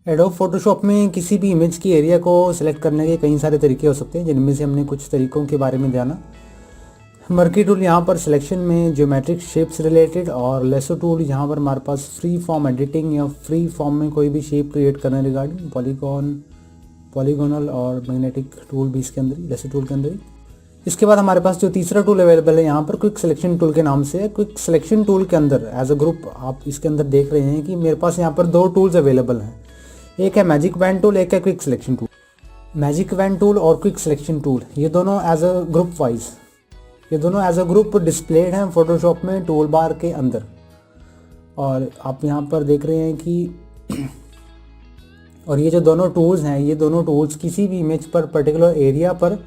Adobe Photoshop में किसी भी इमेज की एरिया को सिलेक्ट करने के कई सारे तरीके हो सकते हैं, जिनमें से हमने कुछ तरीकों के बारे में जाना। मर्की टूल यहाँ पर सिलेक्शन में ज्योमेट्रिक शेप्स रिलेटेड, और लेसो टूल यहाँ पर हमारे पास फ्री फॉर्म एडिटिंग या फ्री फॉर्म में कोई भी शेप क्रिएट करने रिगार्डिंग पॉलीगोनल और मैग्नेटिक टूल भी इसके अंदर ही, लेसो टूल के अंदर ही। इसके बाद हमारे पास जो तीसरा टूल अवेलेबल है यहाँ पर क्विक सिलेक्शन टूल के नाम से है। क्विक सिलेक्शन टूल के अंदर एज अ ग्रुप आप इसके अंदर देख रहे हैं कि मेरे पास यहाँ पर दो टूल्स अवेलेबल हैं। एक है मैजिक वैन टूल, एक है quick selection tool. Magic wand tool और क्विक सिलेक्शन टूल ये दोनों एज अ ग्रुप डिस्प्लेड हैं फोटोशॉप में टूल बार के अंदर। और आप यहाँ पर देख रहे हैं कि और ये जो दोनों टूल्स हैं, ये दोनों टूल्स किसी भी इमेज पर पर्टिकुलर एरिया पर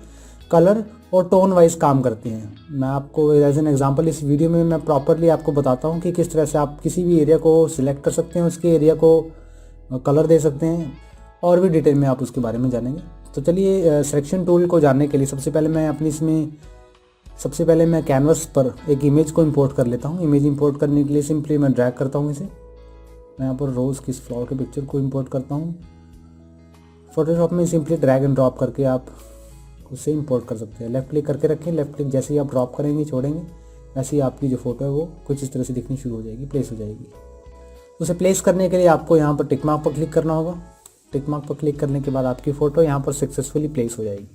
कलर और टोन वाइज काम करते हैं। मैं आपको एज एन एग्जांपल इस वीडियो में मैं प्रॉपरली आपको बताता हूँ कि किस तरह से आप किसी भी एरिया को सिलेक्ट कर सकते हैं, उसके एरिया को कलर दे सकते हैं, और भी डिटेल में आप उसके बारे में जानेंगे। तो चलिए सिलेक्शन टूल को जानने के लिए सबसे पहले मैं कैनवस पर एक इमेज को इंपोर्ट कर लेता हूँ। इमेज इंपोर्ट करने के लिए सिंपली मैं ड्रैग करता हूँ इसे। मैं यहाँ पर रोज़ की फ्लावर के पिक्चर को इंपोर्ट करता हूँ। फोटोशॉप में सिंपली ड्रैग एंड ड्रॉप करके आप उसे इंपोर्ट कर सकते हैं। लेफ्ट क्लिक करके रखें, लेफ्ट क्लिक जैसे ही आप ड्रॉप करेंगे छोड़ेंगे, वैसे ही आपकी जो फोटो है वो कुछ इस तरह से दिखनी शुरू हो जाएगी, प्लेस हो जाएगी। उसे प्लेस करने के लिए आपको यहाँ पर टिक मार्क पर क्लिक करना होगा। टिक मार्क पर क्लिक करने के बाद आपकी फ़ोटो यहाँ पर सक्सेसफुली प्लेस हो जाएगी।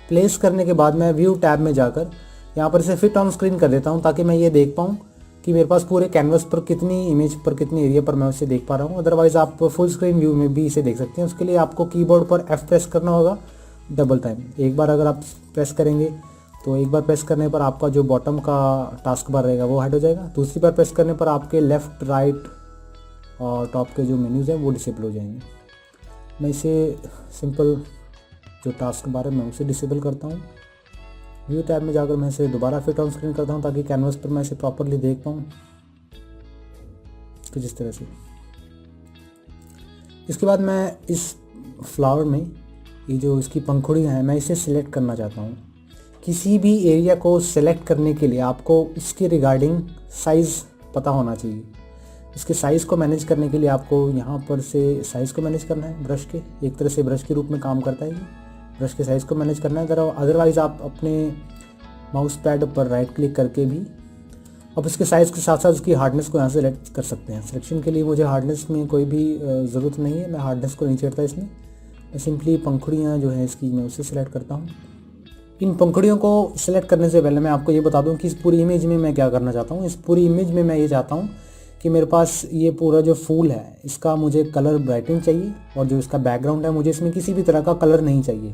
प्लेस करने के बाद मैं व्यू टैब में जाकर यहाँ पर इसे फिट ऑन स्क्रीन कर देता हूँ, ताकि मैं ये देख पाऊँ कि मेरे पास पूरे कैनवस पर कितनी इमेज पर कितनी एरिया पर मैं उसे देख पा रहा हूँ। अदरवाइज़ आप फुल स्क्रीन व्यू में भी इसे देख सकते हैं। उसके लिए आपको कीबोर्ड पर F प्रेस करना होगा डबल टाइम। एक बार अगर आप प्रेस करेंगे तो एक बार प्रेस करने पर आपका जो बॉटम का टास्क बार रहेगा वो हाइड हो जाएगा। दूसरी बार प्रेस करने पर आपके लेफ़्ट राइट और टॉप के जो मेन्यूज़ हैं वो डिसेबल हो जाएंगे। मैं इसे सिंपल जो टास्क बार है मैं उसे डिसेबल करता हूँ। व्यू टैब में जाकर मैं इसे दोबारा फिट ऑन स्क्रीन करता हूँ, ताकि कैनवस पर मैं इसे प्रॉपरली देख पाऊँ कुछ इस तरह से। इसके बाद मैं इस फ्लावर में ये जो इसकी पंखुड़ियाँ हैं मैं इसे सिलेक्ट करना चाहता हूँ। किसी भी एरिया को सिलेक्ट करने के लिए आपको उसके रिगार्डिंग साइज़ पता होना चाहिए। इसके साइज़ को मैनेज करने के लिए आपको यहाँ पर से साइज़ को मैनेज करना है। ब्रश के एक तरह से ब्रश के रूप में काम करता है ये। ब्रश के साइज़ को मैनेज करना है। अदरवाइज़ आप अपने माउस पैड पर राइट क्लिक करके भी अब इसके साइज़ के साथ साथ उसकी हार्डनेस को यहाँ से सेलेक्ट कर सकते हैं। सिलेक्शन के लिए मुझे हार्डनेस में कोई भी ज़रूरत नहीं है, मैं हार्डनेस को नहीं छेड़ता इसमें। मैं सिंपली पंखुड़ियाँ जो है इसकी मैं उसे सिलेक्ट करता हूँ। इन पंखुड़ियों को सिलेक्ट करने से पहले मैं आपको ये बता दूँ कि इस पूरी इमेज में मैं क्या करना चाहता हूँ। इस पूरी इमेज में मैं ये चाहता हूँ कि मेरे पास ये पूरा जो फूल है इसका मुझे कलर ब्राइटनिंग चाहिए, और जो इसका बैकग्राउंड है मुझे इसमें किसी भी तरह का कलर नहीं चाहिए।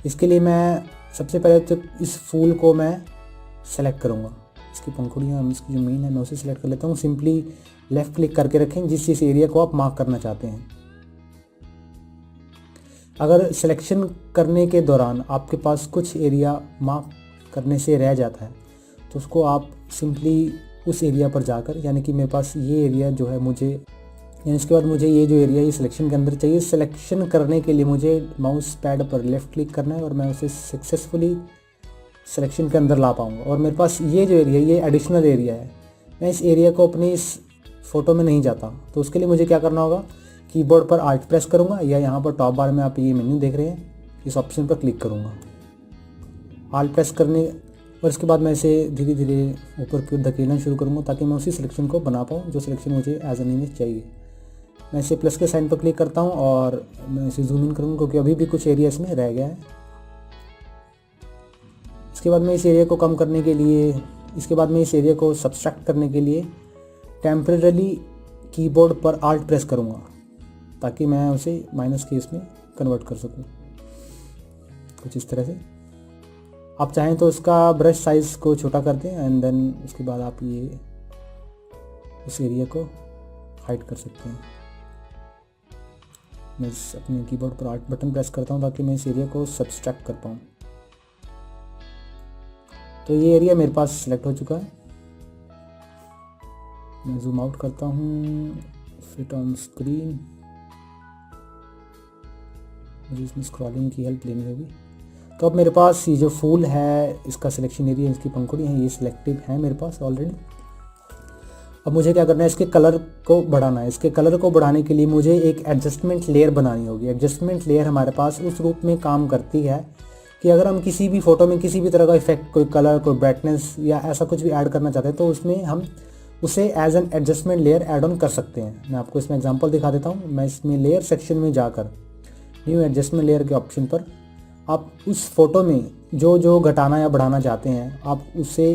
इसके लिए मैं सबसे पहले तो इस फूल को मैं सेलेक्ट करूँगा। इसकी पंखुड़ियाँ इसकी जो मेन है मैं उसे सेलेक्ट कर लेता हूँ। सिंपली लेफ़्ट क्लिक करके रखें जिस एरिया को आप मार्क करना चाहते हैं। अगर सिलेक्शन करने के दौरान आपके पास कुछ एरिया मार्क करने से रह जाता है तो उसको आप सिंपली उस एरिया पर जाकर, यानी कि मेरे पास ये एरिया जो है मुझे, यानी इसके बाद मुझे ये जो एरिया ये सिलेक्शन के अंदर चाहिए। सिलेक्शन करने के लिए मुझे माउस पैड पर लेफ़्ट क्लिक करना है और मैं उसे सक्सेसफुली सिलेक्शन के अंदर ला पाऊँगा। और मेरे पास ये जो एरिया ये एडिशनल एरिया है, मैं इस एरिया को अपनी इस फ़ोटो में नहीं चाहता। तो उसके लिए मुझे क्या करना होगा, कीबोर्ड पर आल्ट प्रेस करूँगा, या यहाँ पर टॉप बार में आप ये मेन्यू देख रहे हैं इस ऑप्शन पर क्लिक करूँगा। आल्ट प्रेस करने और इसके बाद मैं इसे धीरे धीरे ऊपर की ओर धकेलना शुरू करूँगा, ताकि मैं उसी सिलेक्शन को बना पाऊँ जो सिलेक्शन मुझे एज एन इमेज चाहिए। मैं इसे प्लस के साइन पर क्लिक करता हूँ और मैं इसे जूम इन करूँगा, क्योंकि अभी भी कुछ एरिया इसमें रह गया है। इसके बाद मैं इस एरिया को कम करने के लिए, इसके बाद मैं इस एरिया को सब्सट्रैक्ट करने के लिए टेम्परेरी कीबोर्ड पर आल्ट प्रेस करूँगा, ताकि मैं उसे माइनस के इसमें कन्वर्ट कर सकूँ कुछ इस तरह से। आप चाहें तो इसका ब्रश साइज़ को छोटा कर दें एंड देन उसके बाद आप ये इस एरिया को हाइड कर सकते हैं। मैं इस अपने कीबोर्ड पर आल्ट बटन प्रेस करता हूं ताकि मैं इस एरिया को सब्सट्रैक्ट कर पाऊँ। तो ये एरिया मेरे पास सिलेक्ट हो चुका है। मैं जूम आउट करता हूँ, फिट ऑन स्क्रीन, मुझे इसमें स्क्रॉलिंग की हेल्प लेनी होगी। तो अब मेरे पास ये जो फूल है इसका सिलेक्शन एरिया, इसकी पंखुड़ी है, ये सिलेक्टिव है मेरे पास ऑलरेडी। अब मुझे क्या करना है, इसके कलर को बढ़ाना है। इसके कलर को बढ़ाने के लिए मुझे एक एडजस्टमेंट लेयर बनानी होगी। एडजस्टमेंट लेयर हमारे पास उस रूप में काम करती है कि अगर हम किसी भी फ़ोटो में किसी भी तरह का इफेक्ट, कोई कलर, कोई ब्राइटनेस या ऐसा कुछ भी ऐड करना चाहते हैं तो उसमें हम उसे as an adjustment layer add on कर सकते हैं। मैं आपको इसमें एग्जांपल दिखा देता हूँ। मैं इसमें लेयर सेक्शन में जाकर न्यू एडजस्टमेंट लेयर के ऑप्शन पर आप उस फोटो में जो जो घटाना या बढ़ाना चाहते हैं आप उसे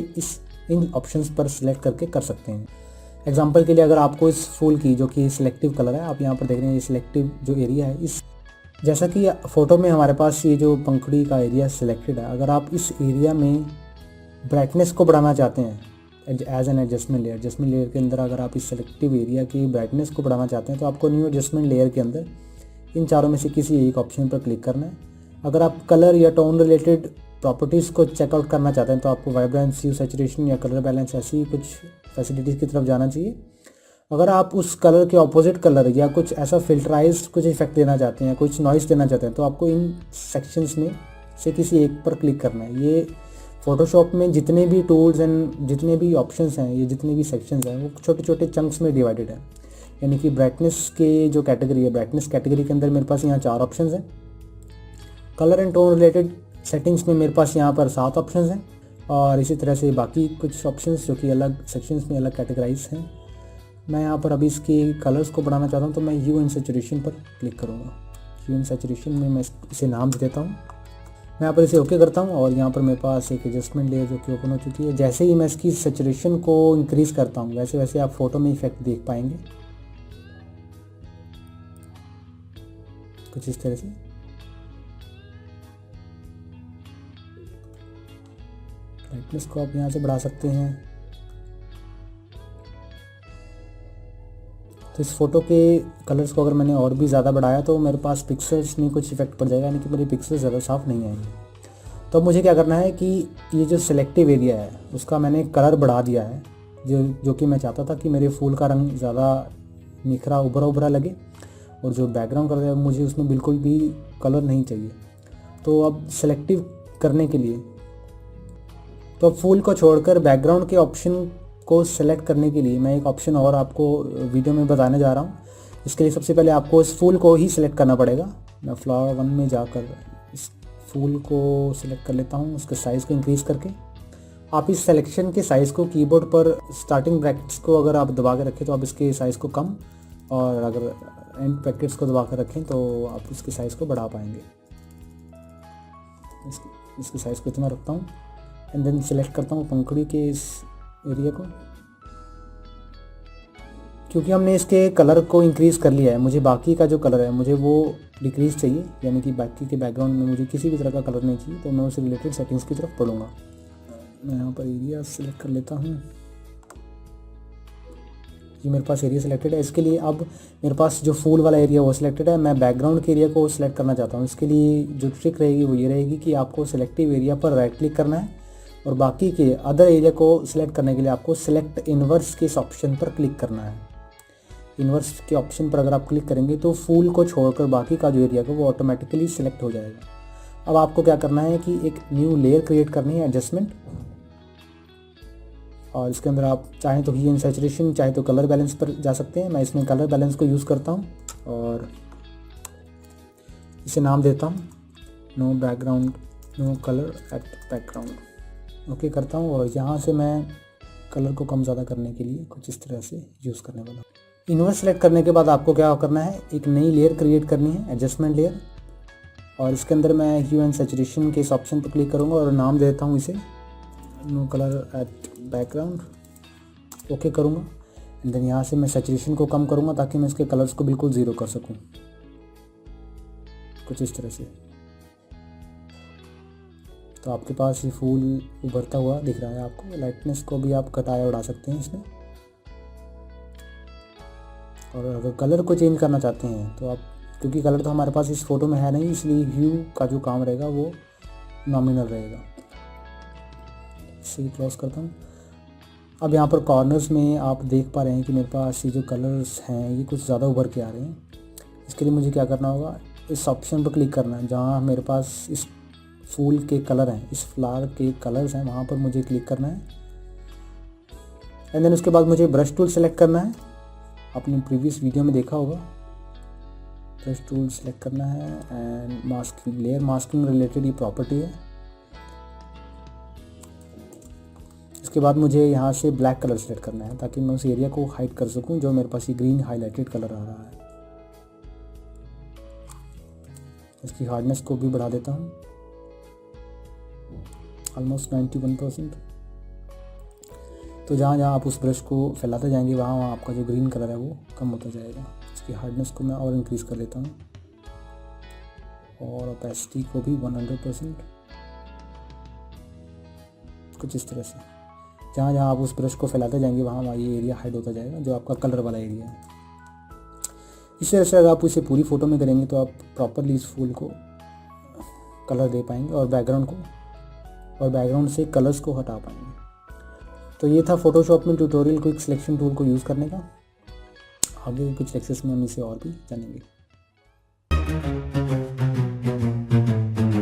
इन ऑप्शंस पर सिलेक्ट करके कर सकते हैं। एग्जांपल के लिए अगर आपको इस फूल की, जो कि सिलेक्टिव कलर है, आप यहाँ पर देख रहे हैं ये सिलेक्टिव जो एरिया है, इस जैसा कि फ़ोटो में हमारे पास ये जो पंखुड़ी का एरिया सिलेक्टेड है, अगर आप इस एरिया में ब्राइटनेस को बढ़ाना चाहते हैं एज एन एडजस्टमेंट लेयर के अंदर अगर आप इस सेलेक्टिव एरिया की ब्राइटनेस को बढ़ाना चाहते हैं तो आपको न्यू एडजस्टमेंट लेयर के अंदर इन चारों में से किसी एक ऑप्शन पर क्लिक करना है। अगर आप कलर या टोन रिलेटेड प्रॉपर्टीज़ को चेकआउट करना चाहते हैं तो आपको वाइब्रेंसी, सैचुरेशन या कलर बैलेंस ऐसी कुछ फैसिलिटीज़ की तरफ जाना चाहिए। अगर आप उस कलर के ऑपोजिट कलर या कुछ ऐसा फिल्टराइज कुछ इफेक्ट देना चाहते हैं, कुछ नॉइस देना चाहते हैं, तो आपको इन सेक्शंस में से किसी एक पर क्लिक करना है। ये फ़ोटोशॉप में जितने भी टूल्स एंड जितने भी ऑप्शंस हैं, ये जितने भी सेक्शंस हैं, वो छोटे छोटे चंक्स में डिवाइडेड है। यानी कि ब्राइटनेस के जो कैटेगरी है, ब्राइटनेस कैटेगरी के अंदर मेरे पास यहाँ 4 ऑप्शंस हैं। Colour and tone related settings में मेरे पास यहाँ पर 7 ऑप्शंस हैं और इसी तरह से बाकी कुछ ऑप्शंस जो कि अलग सेक्शंस में अलग कैटेगराइज हैं। मैं यहाँ पर अभी इसके कलर्स को बढ़ाना चाहता हूँ तो मैं ह्यू एंड सैचुरेशन पर क्लिक करूँगा। ह्यू एंड सैचुरेशन में मैं इसे नाम दे देता हूँ। मैं यहाँ पर इसे ओके करता हूँ और यहाँ पर मेरे पास एक एडजस्टमेंट लेयर जो कि ओपन हो चुकी है। जैसे ही मैं इसकी सैचुरेशन को इंक्रीज़ करता हूँ वैसे वैसे आप फोटो में इफेक्ट देख पाएंगे कुछ इस तरह से। ब्राइटनेस को आप यहाँ से बढ़ा सकते हैं। तो इस फोटो के कलर्स को अगर मैंने और भी ज़्यादा बढ़ाया तो मेरे पास पिक्सल्स में कुछ इफेक्ट पड़ जाएगा, यानी कि मेरे पिक्सल्स ज़्यादा साफ नहीं आएंगे। तो अब मुझे क्या करना है कि ये जो सिलेक्टिव एरिया है उसका मैंने कलर बढ़ा दिया है, जो कि मैं चाहता था कि मेरे फूल का रंग ज़्यादा निखरा उभरा उभरा लगे और जो बैकग्राउंड कलर है मुझे उसमें बिल्कुल भी कलर नहीं चाहिए। तो अब सेलेक्टिव करने के लिए तो फूल को छोड़कर बैकग्राउंड के ऑप्शन को सिलेक्ट करने के लिए मैं एक ऑप्शन और आपको वीडियो में बताने जा रहा हूँ। इसके लिए सबसे पहले आपको इस फूल को ही सिलेक्ट करना पड़ेगा। मैं फ्लावर 1 में जाकर इस फूल को सिलेक्ट कर लेता हूँ, उसके साइज़ को इंक्रीज़ करके। आप इस सिलेक्शन के साइज़ को कीबोर्ड पर स्टार्टिंग ब्रैकेट्स को अगर आप दबा के रखें तो आप इसके साइज़ को कम, और अगर एंड ब्रैकेट्स को दबा कर रखें तो आप इसके साइज़ को बढ़ा पाएंगे। इसके साइज़ को इतना रखता हूँ एंड देन सिलेक्ट करता हूँ पंखुड़ी के इस एरिया को। क्योंकि हमने इसके कलर को इंक्रीज़ कर लिया है, मुझे बाकी का जो कलर है मुझे वो डिक्रीज़ चाहिए, यानी कि बाकी के बैकग्राउंड में मुझे किसी भी तरह का कलर नहीं चाहिए। तो मैं उससे रिलेटेड सेटिंग्स की तरफ पढ़ूंगा। मैं यहाँ पर एरिया सिलेक्ट कर लेता हूँ। ये मेरे पास एरिया सिलेक्टेड है। इसके लिए अब मेरे पास जो फूल वाला एरिया वो सिलेक्टेड है, मैं बैकग्राउंड के एरिया को सिलेक्ट करना चाहता हूँ। इसके लिए जो ट्रिक रहेगी वो ये रहेगी कि आपको सिलेक्टिव एरिया पर राइट क्लिक करना है और बाकी के अदर एरिया को सिलेक्ट करने के लिए आपको सिलेक्ट इन्वर्स के इस ऑप्शन पर क्लिक करना है। इन्वर्स के ऑप्शन पर अगर आप क्लिक करेंगे तो फूल को छोड़कर बाकी का जो एरिया है वो ऑटोमेटिकली सिलेक्ट हो जाएगा। अब आपको क्या करना है कि एक न्यू लेयर क्रिएट करनी है, एडजस्टमेंट, और इसके अंदर आप चाहें तो ह्यू एंड सैचुरेशन, चाहे तो कलर बैलेंस पर जा सकते हैं। मैं इसमें कलर बैलेंस को यूज़ करता हूँ और इसे नाम देता हूँ no background, no colour at background. Okay करता हूँ और यहाँ से मैं कलर को कम ज़्यादा करने के लिए कुछ इस तरह से यूज़ करने वाला हूँ। इन्वर्स सेलेक्ट करने के बाद आपको क्या करना है, एक नई लेयर क्रिएट करनी है, एडजस्टमेंट लेयर, और इसके अंदर मैं ह्यू एंड सैचुरेशन के इस ऑप्शन पर क्लिक करूँगा और नाम दे देता हूँ इसे no colour at background. Okay करूँगा एंड देन यहाँ से मैं सैचुरेशन को कम करूँगा ताकि मैं इसके कलर्स को बिल्कुल ज़ीरो कर सकूँ, कुछ इस तरह से। तो आपके पास ये फूल उभरता हुआ दिख रहा है आपको। लाइटनेस को भी आप घटाया बढ़ा सकते हैं इसमें, और अगर कलर को चेंज करना चाहते हैं तो आप, क्योंकि कलर तो हमारे पास इस फोटो में है नहीं, इसलिए ह्यू का जो काम रहेगा वो नॉमिनल रहेगा। इसे क्लोज करता हूँ। अब यहाँ पर कॉर्नर्स में आप देख पा रहे हैं कि मेरे पास ये जो कलर्स हैं ये कुछ ज़्यादा उभर के आ रहे हैं। इसके लिए मुझे क्या करना होगा, इस ऑप्शन पर क्लिक करना है जहाँ मेरे पास इस फूल के कलर हैं, इस फ्लावर के कलर्स हैं, वहाँ पर मुझे क्लिक करना है एंड देन उसके बाद मुझे ब्रश टूल सेलेक्ट करना है, आपने प्रीवियस वीडियो में देखा होगा। ब्रश टूल सेलेक्ट करना है and masking, layer masking related ये प्रॉपर्टी है। इसके बाद मुझे यहाँ से ब्लैक कलर सेलेक्ट करना है ताकि मैं उस एरिया को हाइड कर सकूँ जो मेरे पास ये ग्रीन हाईलाइटेड कलर आ रहा है। इसकी हार्डनेस को भी बढ़ा देता हूँ ऑलमोस्ट 91%। तो जहाँ जहाँ आप उस ब्रश को फैलाते जाएंगे वहाँ वहाँ आपका जो ग्रीन कलर है वो कम होता जाएगा। इसकी हार्डनेस को मैं और इंक्रीज़ कर लेता हूँ और ओपेसिटी को भी 100%, कुछ इस तरह से। जहाँ जहाँ आप उस ब्रश को फैलाते जाएंगे वहाँ वहाँ ये एरिया हाइड होता जाएगा जो आपका कलर वाला एरिया है। इस तरह से अगर आप इसे पूरी फ़ोटो में करेंगे तो आप प्रॉपरली इस फूल को कलर दे पाएंगे और बैकग्राउंड से कलर्स को हटा पाएंगे। तो ये था फ़ोटोशॉप में ट्यूटोरियल क्विक सिलेक्शन टूल को यूज़ करने का। आगे कुछ लेक्चर्स में हम इसे और भी जानेंगे।